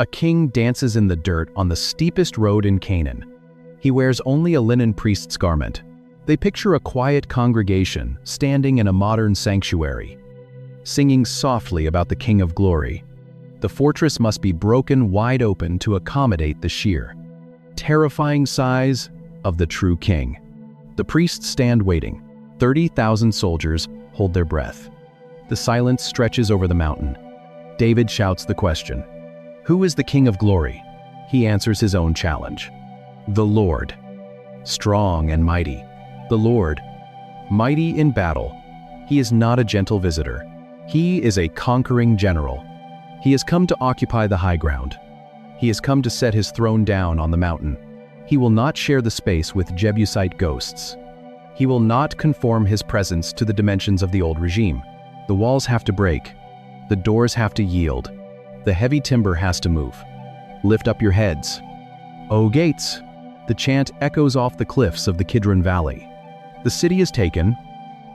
A king dances in the dirt on the steepest road in Canaan. He wears only a linen priest's garment. They picture a quiet congregation standing in a modern sanctuary, singing softly about the King of Glory. The fortress must be broken wide open to accommodate the sheer, terrifying size of the true king. The priests stand waiting. 30,000 soldiers hold their breath. The silence stretches over the mountain. David shouts the question, "Who is the King of Glory?" He answers his own challenge. The Lord. Strong and mighty. The Lord. Mighty in battle. He is not a gentle visitor. He is a conquering general. He has come to occupy the high ground. He has come to set his throne down on the mountain. He will not share the space with Jebusite ghosts. He will not conform his presence to the dimensions of the old regime. The walls have to break. The doors have to yield. The heavy timber has to move. Lift up your heads, O gates! The chant echoes off the cliffs of the Kidron Valley. The city is taken.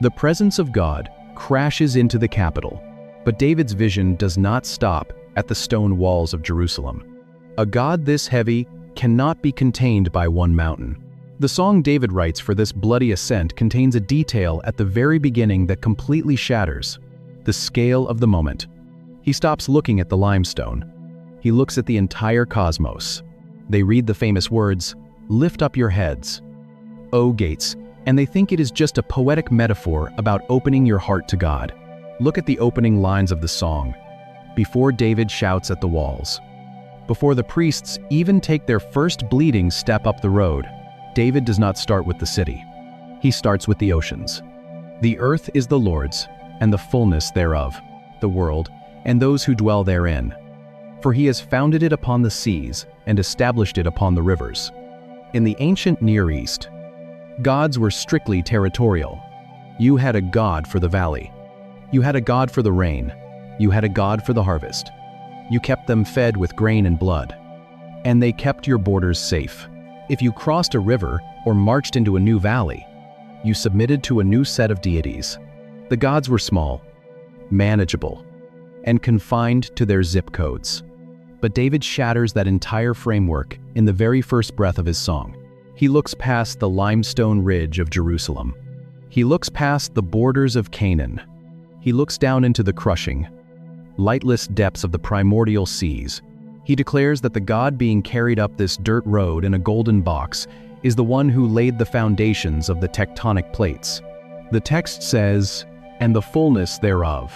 The presence of God crashes into the capital. But David's vision does not stop at the stone walls of Jerusalem. A God this heavy cannot be contained by one mountain. The song David writes for this bloody ascent contains a detail at the very beginning that completely shatters the scale of the moment. He stops looking at the limestone. He looks at the entire cosmos. They read the famous words, "Lift up your heads, O gates," and they think it is just a poetic metaphor about opening your heart to God. Look at the opening lines of the song. Before David shouts at the walls, before the priests even take their first bleeding step up the road, David does not start with the city. He starts with the oceans. The earth is the Lord's, and the fullness thereof, the world, and those who dwell therein. For he has founded it upon the seas, and established it upon the rivers. In the ancient Near East, gods were strictly territorial. You had a god for the valley. You had a god for the rain. You had a god for the harvest. You kept them fed with grain and blood. And they kept your borders safe. If you crossed a river or marched into a new valley, you submitted to a new set of deities. The gods were small, manageable, and confined to their zip codes. But David shatters that entire framework in the very first breath of his song. He looks past the limestone ridge of Jerusalem. He looks past the borders of Canaan. He looks down into the crushing, lightless depths of the primordial seas. He declares that the God being carried up this dirt road in a golden box is the one who laid the foundations of the tectonic plates. The text says, "and the fullness thereof."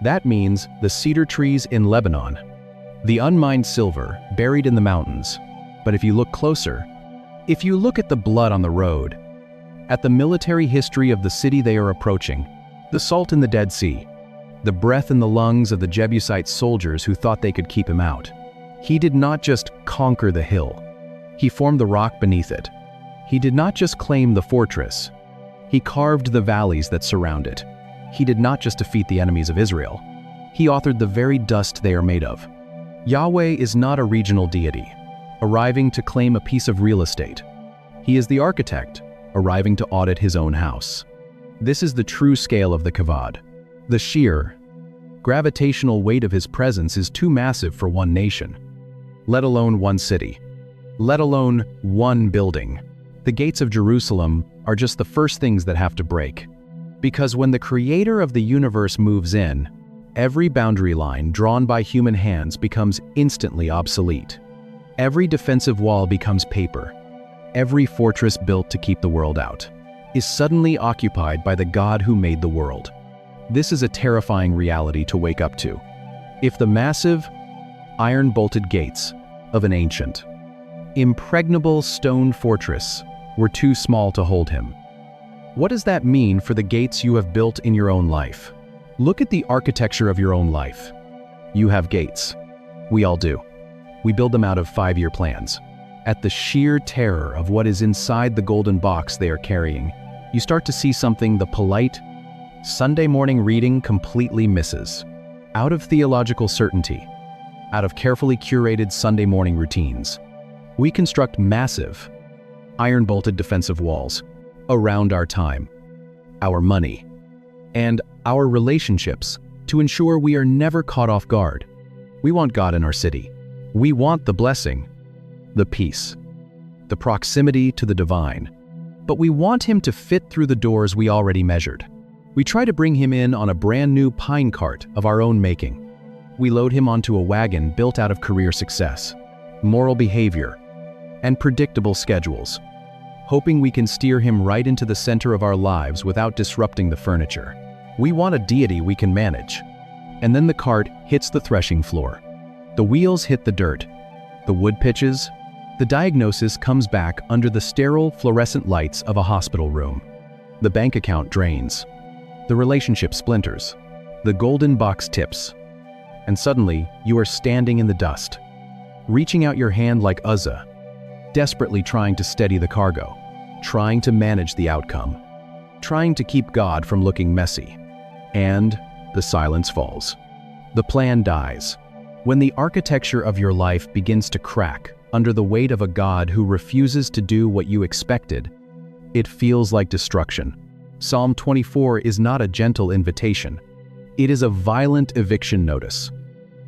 That means the cedar trees in Lebanon, the unmined silver buried in the mountains. But if you look closer, if you look at the blood on the road, at the military history of the city they are approaching, the salt in the Dead Sea, the breath in the lungs of the Jebusite soldiers who thought they could keep him out, he did not just conquer the hill. He formed the rock beneath it. He did not just claim the fortress. He carved the valleys that surround it. He did not just defeat the enemies of Israel. He authored the very dust they are made of. Yahweh is not a regional deity, arriving to claim a piece of real estate. He is the architect, arriving to audit his own house. This is the true scale of the Kavod. The sheer, gravitational weight of his presence is too massive for one nation, let alone one city, let alone one building. The gates of Jerusalem are just the first things that have to break. Because when the creator of the universe moves in, every boundary line drawn by human hands becomes instantly obsolete. Every defensive wall becomes paper. Every fortress built to keep the world out is suddenly occupied by the God who made the world. This is a terrifying reality to wake up to. If the massive, iron-bolted gates of an ancient, impregnable stone fortress were too small to hold him, what does that mean for the gates you have built in your own life? Look at the architecture of your own life. You have gates. We all do. We build them out of 5-year plans. At the sheer terror of what is inside the golden box they are carrying, you start to see something the polite, Sunday morning reading completely misses. Out of theological certainty, out of carefully curated Sunday morning routines, we construct massive, iron-bolted defensive walls around our time, our money, and our relationships to ensure we are never caught off guard. We want God in our city. We want the blessing, the peace, the proximity to the divine, but we want him to fit through the doors we already measured. We try to bring him in on a brand new pine cart of our own making. We load him onto a wagon built out of career success, moral behavior, and predictable schedules, hoping we can steer him right into the center of our lives without disrupting the furniture. We want a deity we can manage. And then the cart hits the threshing floor. The wheels hit the dirt. The wood pitches. The diagnosis comes back under the sterile fluorescent lights of a hospital room. The bank account drains. The relationship splinters. The golden box tips. And suddenly, you are standing in the dust, reaching out your hand like Uzzah, desperately trying to steady the cargo, trying to manage the outcome, trying to keep God from looking messy. And the silence falls. The plan dies. When the architecture of your life begins to crack under the weight of a God who refuses to do what you expected, it feels like destruction. Psalm 24 is not a gentle invitation. It is a violent eviction notice.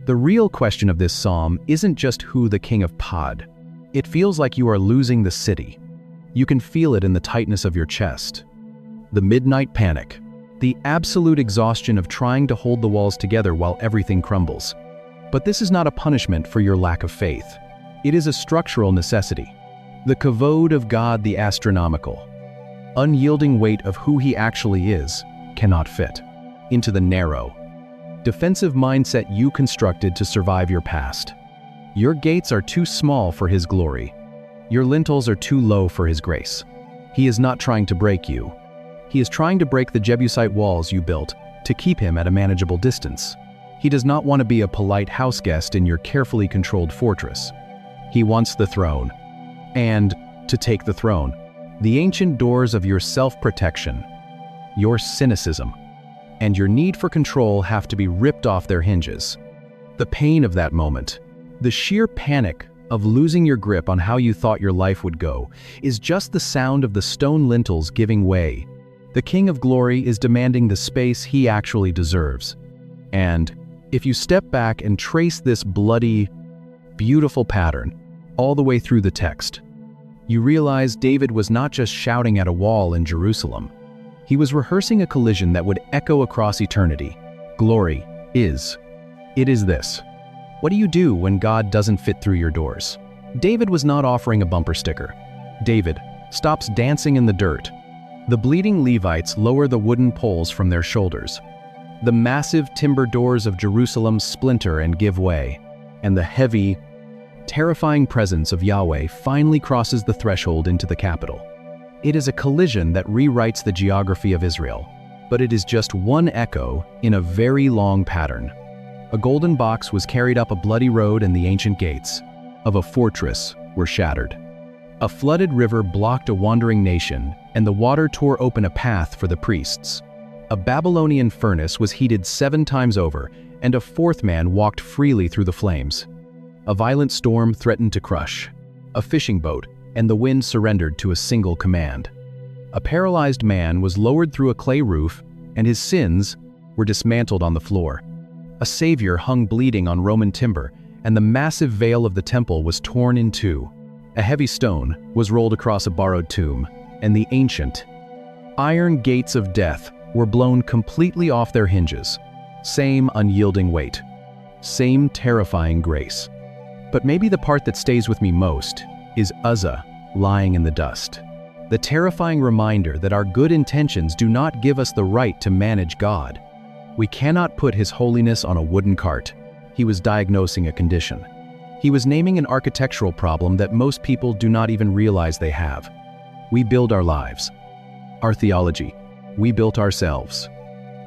The real question of this psalm isn't just who the king of Pod. It feels like you are losing the city. You can feel it in the tightness of your chest. The midnight panic. The absolute exhaustion of trying to hold the walls together while everything crumbles. But this is not a punishment for your lack of faith. It is a structural necessity. The kavod of God, the astronomical, unyielding weight of who he actually is, cannot fit into the narrow, defensive mindset you constructed to survive your past. Your gates are too small for his glory. Your lintels are too low for his grace. He is not trying to break you. He is trying to break the Jebusite walls you built to keep him at a manageable distance. He does not want to be a polite house guest in your carefully controlled fortress. He wants the throne. And to take the throne, the ancient doors of your self-protection, your cynicism, and your need for control have to be ripped off their hinges. The pain of that moment, the sheer panic of losing your grip on how you thought your life would go, is just the sound of the stone lintels giving way. The King of Glory is demanding the space he actually deserves. And if you step back and trace this bloody, beautiful pattern all the way through the text, you realize David was not just shouting at a wall in Jerusalem. He was rehearsing a collision that would echo across eternity. Glory is. It is this. What do you do when God doesn't fit through your doors? David was not offering a bumper sticker. David stops dancing in the dirt. The bleeding Levites lower the wooden poles from their shoulders. The massive timber doors of Jerusalem splinter and give way, and the heavy, terrifying presence of Yahweh finally crosses the threshold into the capital. It is a collision that rewrites the geography of Israel, but it is just one echo in a very long pattern. A golden box was carried up a bloody road, and the ancient gates of a fortress were shattered. A flooded river blocked a wandering nation, and the water tore open a path for the priests. A Babylonian furnace was heated 7 times over, and a 4th man walked freely through the flames. A violent storm threatened to crush a fishing boat, and the wind surrendered to a single command. A paralyzed man was lowered through a clay roof, and his sins were dismantled on the floor. A savior hung bleeding on Roman timber, and the massive veil of the temple was torn in two. A heavy stone was rolled across a borrowed tomb, and the ancient, iron gates of death were blown completely off their hinges. Same unyielding weight. Same terrifying grace. But maybe the part that stays with me most is Uzzah lying in the dust. The terrifying reminder that our good intentions do not give us the right to manage God. We cannot put His holiness on a wooden cart. He was diagnosing a condition. He was naming an architectural problem that most people do not even realize they have. We build our lives. Our theology. We built ourselves.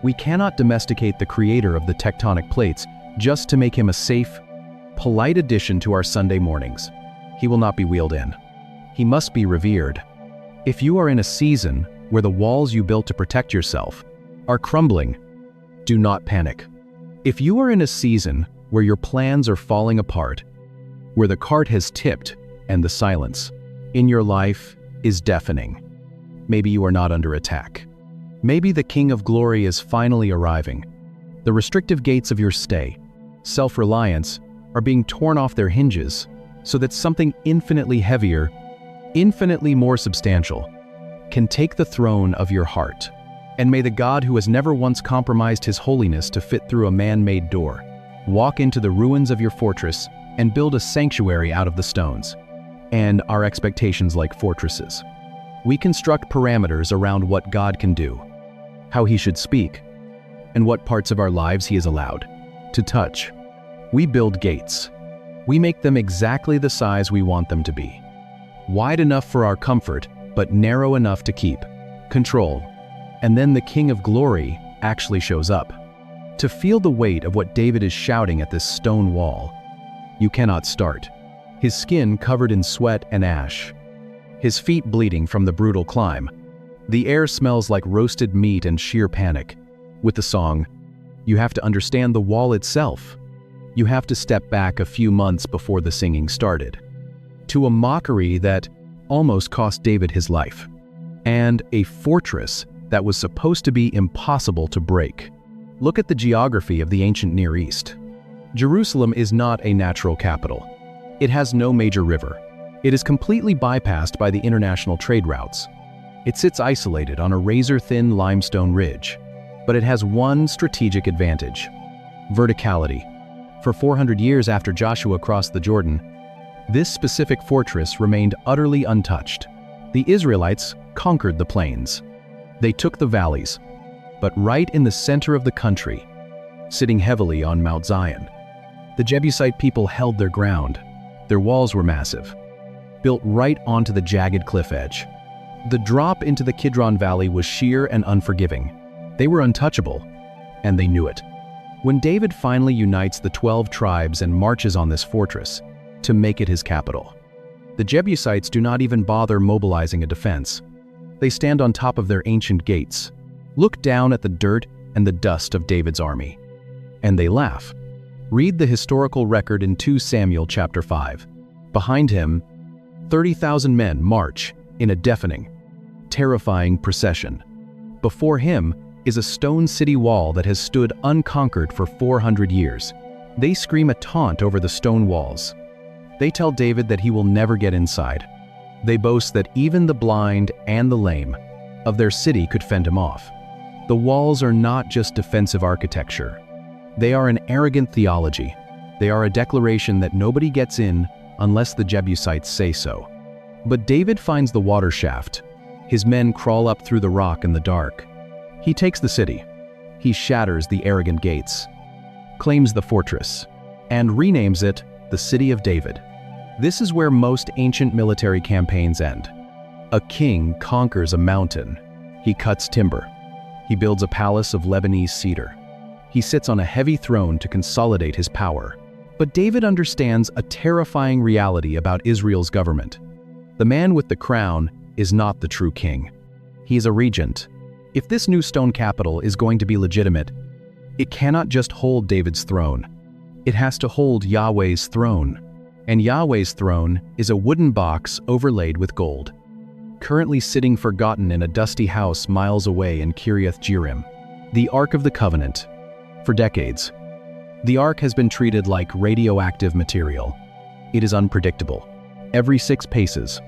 We cannot domesticate the creator of the tectonic plates just to make him a safe, polite addition to our Sunday mornings. He will not be wheeled in. He must be revered. If you are in a season where the walls you built to protect yourself are crumbling, do not panic. If you are in a season where your plans are falling apart, where the cart has tipped and the silence in your life is deafening, maybe you are not under attack. Maybe the King of Glory is finally arriving. The restrictive gates of your stay, self-reliance, are being torn off their hinges so that something infinitely heavier, infinitely more substantial, can take the throne of your heart. And may the God who has never once compromised his holiness to fit through a man-made door, walk into the ruins of your fortress and build a sanctuary out of the stones. And our expectations like fortresses. We construct parameters around what God can do, how he should speak, and what parts of our lives he is allowed to touch. We build gates. We make them exactly the size we want them to be. Wide enough for our comfort, but narrow enough to keep control. And then the King of Glory actually shows up. To feel the weight of what David is shouting at this stone wall, you cannot start. His skin covered in sweat and ash. His feet bleeding from the brutal climb. The air smells like roasted meat and sheer panic. With the song, you have to understand the wall itself. You have to step back a few months before the singing started. To a mockery that almost cost David his life. And a fortress that was supposed to be impossible to break. Look at the geography of the ancient Near East. Jerusalem is not a natural capital. It has no major river. It is completely bypassed by the international trade routes. It sits isolated on a razor-thin limestone ridge. But it has one strategic advantage: verticality. For 400 years after Joshua crossed the Jordan, this specific fortress remained utterly untouched. The Israelites conquered the plains. They took the valleys, but right in the center of the country, sitting heavily on Mount Zion, the Jebusite people held their ground. Their walls were massive, built right onto the jagged cliff edge. The drop into the Kidron Valley was sheer and unforgiving. They were untouchable, and they knew it. When David finally unites the 12 tribes and marches on this fortress to make it his capital, the Jebusites do not even bother mobilizing a defense. They stand on top of their ancient gates, look down at the dirt and the dust of David's army, and they laugh. Read the historical record in 2 Samuel chapter 5. Behind him, 30,000 men march in a deafening, terrifying procession. Before him is a stone city wall that has stood unconquered for 400 years. They scream a taunt over the stone walls. They tell David that he will never get inside. They boast that even the blind and the lame of their city could fend him off. The walls are not just defensive architecture. They are an arrogant theology. They are a declaration that nobody gets in unless the Jebusites say so. But David finds the water shaft. His men crawl up through the rock in the dark. He takes the city. He shatters the arrogant gates, claims the fortress, and renames it the City of David. This is where most ancient military campaigns end. A king conquers a mountain. He cuts timber. He builds a palace of Lebanese cedar. He sits on a heavy throne to consolidate his power. But David understands a terrifying reality about Israel's government. The man with the crown is not the true king. He is a regent. If this new stone capital is going to be legitimate, it cannot just hold David's throne. It has to hold Yahweh's throne. And Yahweh's throne is a wooden box overlaid with gold, currently sitting forgotten in a dusty house miles away in Kiriath Jearim. The Ark of the Covenant. For decades, the Ark has been treated like radioactive material. It is unpredictable. Every 6 paces,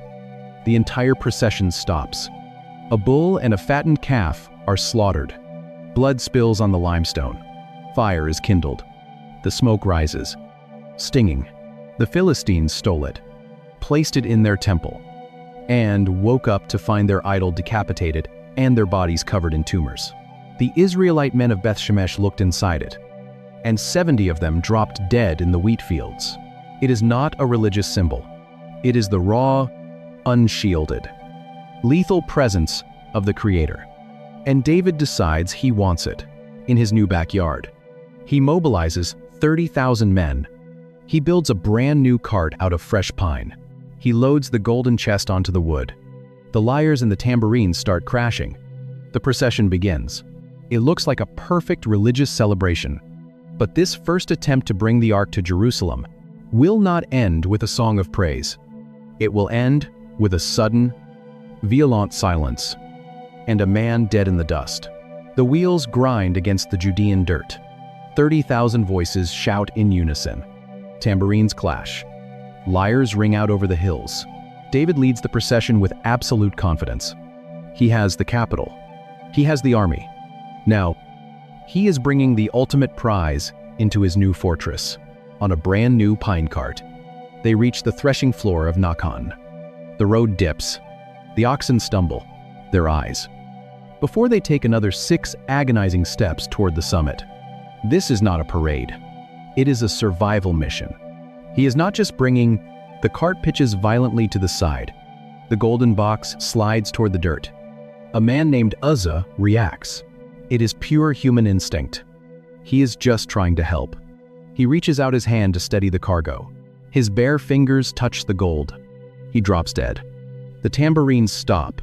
the entire procession stops. A bull and a fattened calf are slaughtered. Blood spills on the limestone. Fire is kindled. The smoke rises, stinging. The Philistines stole it, placed it in their temple, and woke up to find their idol decapitated and their bodies covered in tumors. The Israelite men of Beth Shemesh looked inside it, and 70 of them dropped dead in the wheat fields. It is not a religious symbol. It is the raw, unshielded, lethal presence of the Creator. And David decides he wants it in his new backyard. He mobilizes 30,000 men. He builds a brand new cart out of fresh pine. He loads the golden chest onto the wood. The lyres and the tambourines start crashing. The procession begins. It looks like a perfect religious celebration. But this first attempt to bring the ark to Jerusalem will not end with a song of praise. It will end with a sudden, violent silence, and a man dead in the dust. The wheels grind against the Judean dirt. 30,000 voices shout in unison. Tambourines clash. Lyres ring out over the hills. David leads the procession with absolute confidence. He has the capital. He has the army. Now, he is bringing the ultimate prize into his new fortress on a brand new pine cart. They reach the threshing floor of Nacon. The road dips. The oxen stumble, their eyes, before they take another 6 agonizing steps toward the summit. This is not a parade. It is a survival mission. He is not just bringing. The cart pitches violently to the side. The golden box slides toward the dirt. A man named Uzzah reacts. It is pure human instinct. He is just trying to help. He reaches out his hand to steady the cargo. His bare fingers touch the gold. He drops dead. The tambourines stop.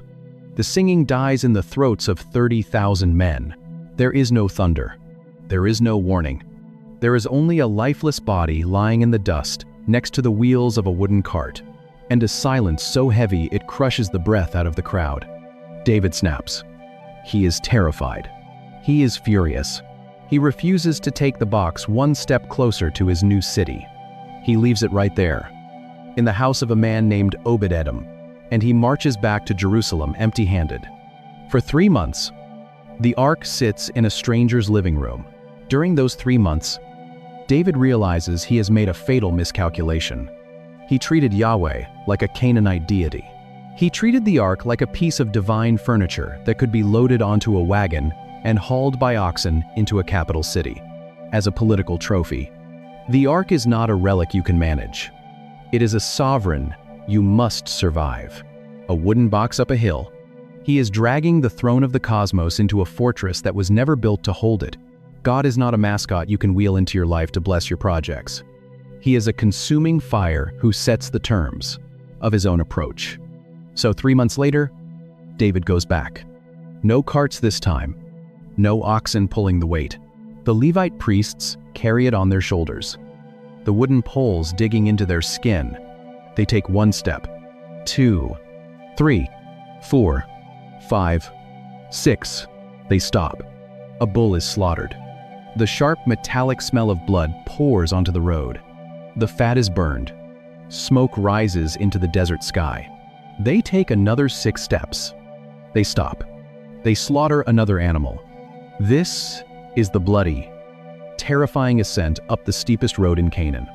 The singing dies in the throats of 30,000 men. There is no thunder. There is no warning. There is only a lifeless body lying in the dust next to the wheels of a wooden cart, and a silence so heavy it crushes the breath out of the crowd. David snaps. He is terrified. He is furious. He refuses to take the box one step closer to his new city. He leaves it right there, in the house of a man named Obed-Edom, and he marches back to Jerusalem empty-handed. For 3 months, the ark sits in a stranger's living room. During those 3 months, David realizes he has made a fatal miscalculation. He treated Yahweh like a Canaanite deity. He treated the ark like a piece of divine furniture that could be loaded onto a wagon and hauled by oxen into a capital city, as a political trophy. The ark is not a relic you can manage. It is a sovereign you must survive. A wooden box up a hill. He is dragging the throne of the cosmos into a fortress that was never built to hold it. God is not a mascot you can wheel into your life to bless your projects. He is a consuming fire who sets the terms of his own approach. So 3 months later, David goes back. No carts this time. No oxen pulling the weight. The Levite priests carry it on their shoulders. The wooden poles digging into their skin. They take 1 step, 2, 3, 4, 5, 6. They stop. A bull is slaughtered. The sharp metallic smell of blood pours onto the road. The fat is burned. Smoke rises into the desert sky. They take another 6 steps. They stop. They slaughter another animal. This is the bloody, terrifying ascent up the steepest road in Canaan.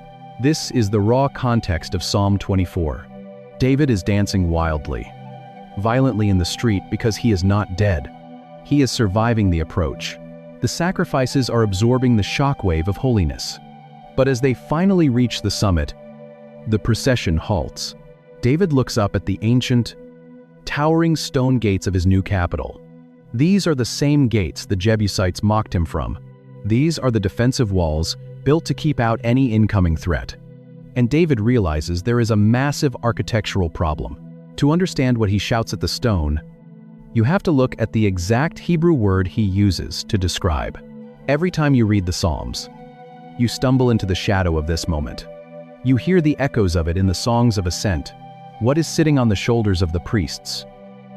This is the raw context of Psalm 24. David is dancing wildly, violently in the street because he is not dead. He is surviving the approach. The sacrifices are absorbing the shockwave of holiness. But as they finally reach the summit, the procession halts. David looks up at the ancient, towering stone gates of his new capital. These are the same gates the Jebusites mocked him from. These are the defensive walls built to keep out any incoming threat. And David realizes there is a massive architectural problem. To understand what he shouts at the stone, you have to look at the exact Hebrew word he uses to describe. Every time you read the Psalms, you stumble into the shadow of this moment. You hear the echoes of it in the songs of ascent. What is sitting on the shoulders of the priests?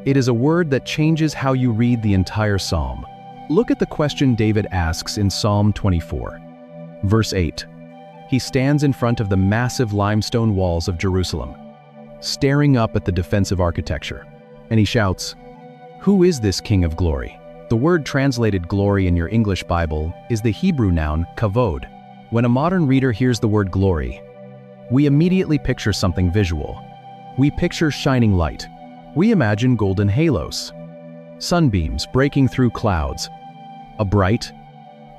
It is a word that changes how you read the entire psalm. Look at the question David asks in Psalm 24. Verse 8. He stands in front of the massive limestone walls of Jerusalem, staring up at the defensive architecture, and he shouts, "Who is this King of glory?" The word translated glory in your English Bible is the Hebrew noun kavod. When a modern reader hears the word glory, we immediately picture something visual. We picture shining light. We imagine golden halos, sunbeams breaking through clouds, a bright,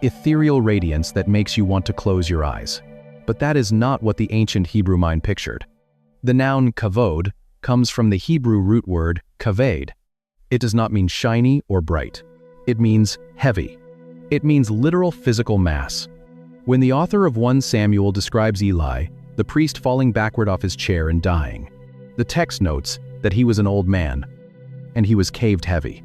ethereal radiance that makes you want to close your eyes. But that is not what the ancient Hebrew mind pictured. The noun kavod comes from the Hebrew root word kaved. It does not mean shiny or bright. It means heavy. It means literal physical mass. When the author of 1 Samuel describes Eli, the priest falling backward off his chair and dying, the text notes that he was an old man, and he was caved heavy.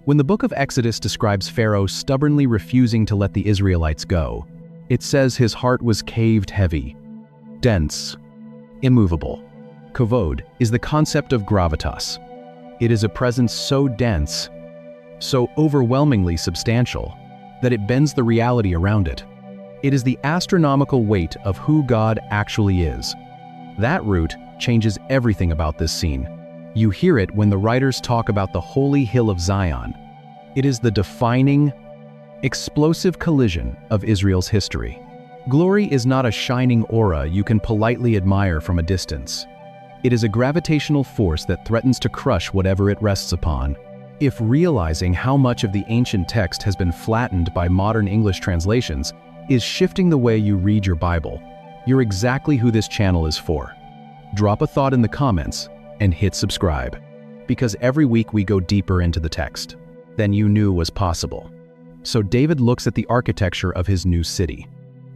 When the book of Exodus describes Pharaoh stubbornly refusing to let the Israelites go, it says his heart was caved heavy, dense, immovable. Kavod is the concept of gravitas. It is a presence so dense, so overwhelmingly substantial, that it bends the reality around it. It is the astronomical weight of who God actually is. That root changes everything about this scene. You hear it when the writers talk about the holy hill of Zion. It is the defining, explosive collision of Israel's history. Glory is not a shining aura you can politely admire from a distance. It is a gravitational force that threatens to crush whatever it rests upon. If realizing how much of the ancient text has been flattened by modern English translations is shifting the way you read your Bible, you're exactly who this channel is for. Drop a thought in the comments and hit subscribe, because every week we go deeper into the text than you knew was possible. So David looks at the architecture of his new city.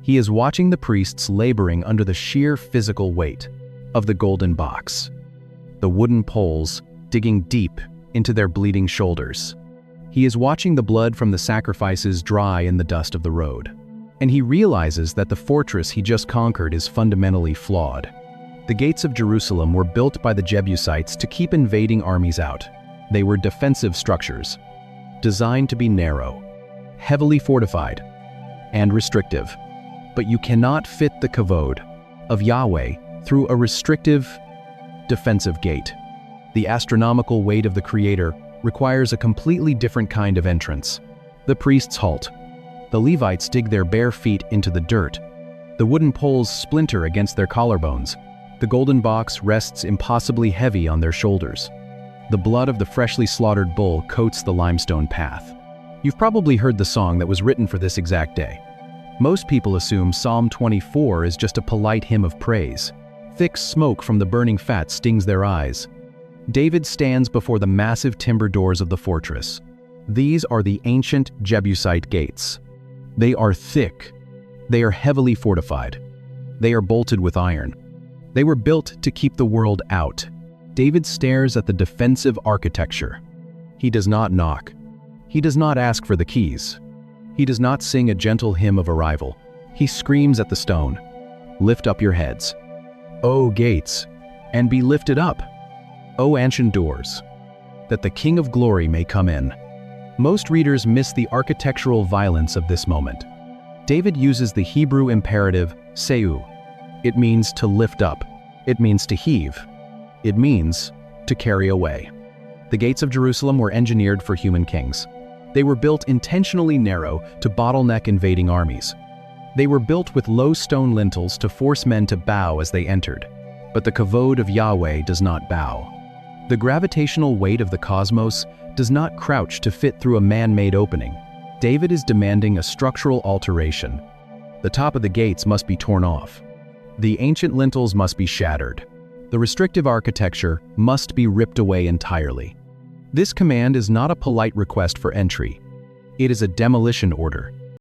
He is watching the priests laboring under the sheer physical weight of the golden box, the wooden poles digging deep into their bleeding shoulders. He is watching the blood from the sacrifices dry in the dust of the road, and he realizes that the fortress he just conquered is fundamentally flawed. The gates of Jerusalem were built by the Jebusites to keep invading armies out. They were defensive structures, designed to be narrow, heavily fortified, and restrictive. But you cannot fit the kavod of Yahweh through a restrictive, defensive gate. The astronomical weight of the Creator requires a completely different kind of entrance. The priests halt. The Levites dig their bare feet into the dirt. The wooden poles splinter against their collarbones. The golden box rests impossibly heavy on their shoulders. The blood of the freshly slaughtered bull coats the limestone path. You've probably heard the song that was written for this exact day. Most people assume Psalm 24 is just a polite hymn of praise. Thick smoke from the burning fat stings their eyes. David stands before the massive timber doors of the fortress. These are the ancient Jebusite gates. They are thick. They are heavily fortified. They are bolted with iron. They were built to keep the world out. David stares at the defensive architecture. He does not knock. He does not ask for the keys. He does not sing a gentle hymn of arrival. He screams at the stone, "Lift up your heads, O gates, and be lifted up, O ancient doors, that the King of Glory may come in." Most readers miss the architectural violence of this moment. David uses the Hebrew imperative seu. It means to lift up. It means to heave. It means to carry away. The gates of Jerusalem were engineered for human kings. They were built intentionally narrow to bottleneck invading armies. They were built with low stone lintels to force men to bow as they entered. But the kavod of Yahweh does not bow. The gravitational weight of the cosmos does not crouch to fit through a man-made opening. David is demanding a structural alteration. The top of the gates must be torn off. The ancient lintels must be shattered. The restrictive architecture must be ripped away entirely. This command is not a polite request for entry. It is a demolition order.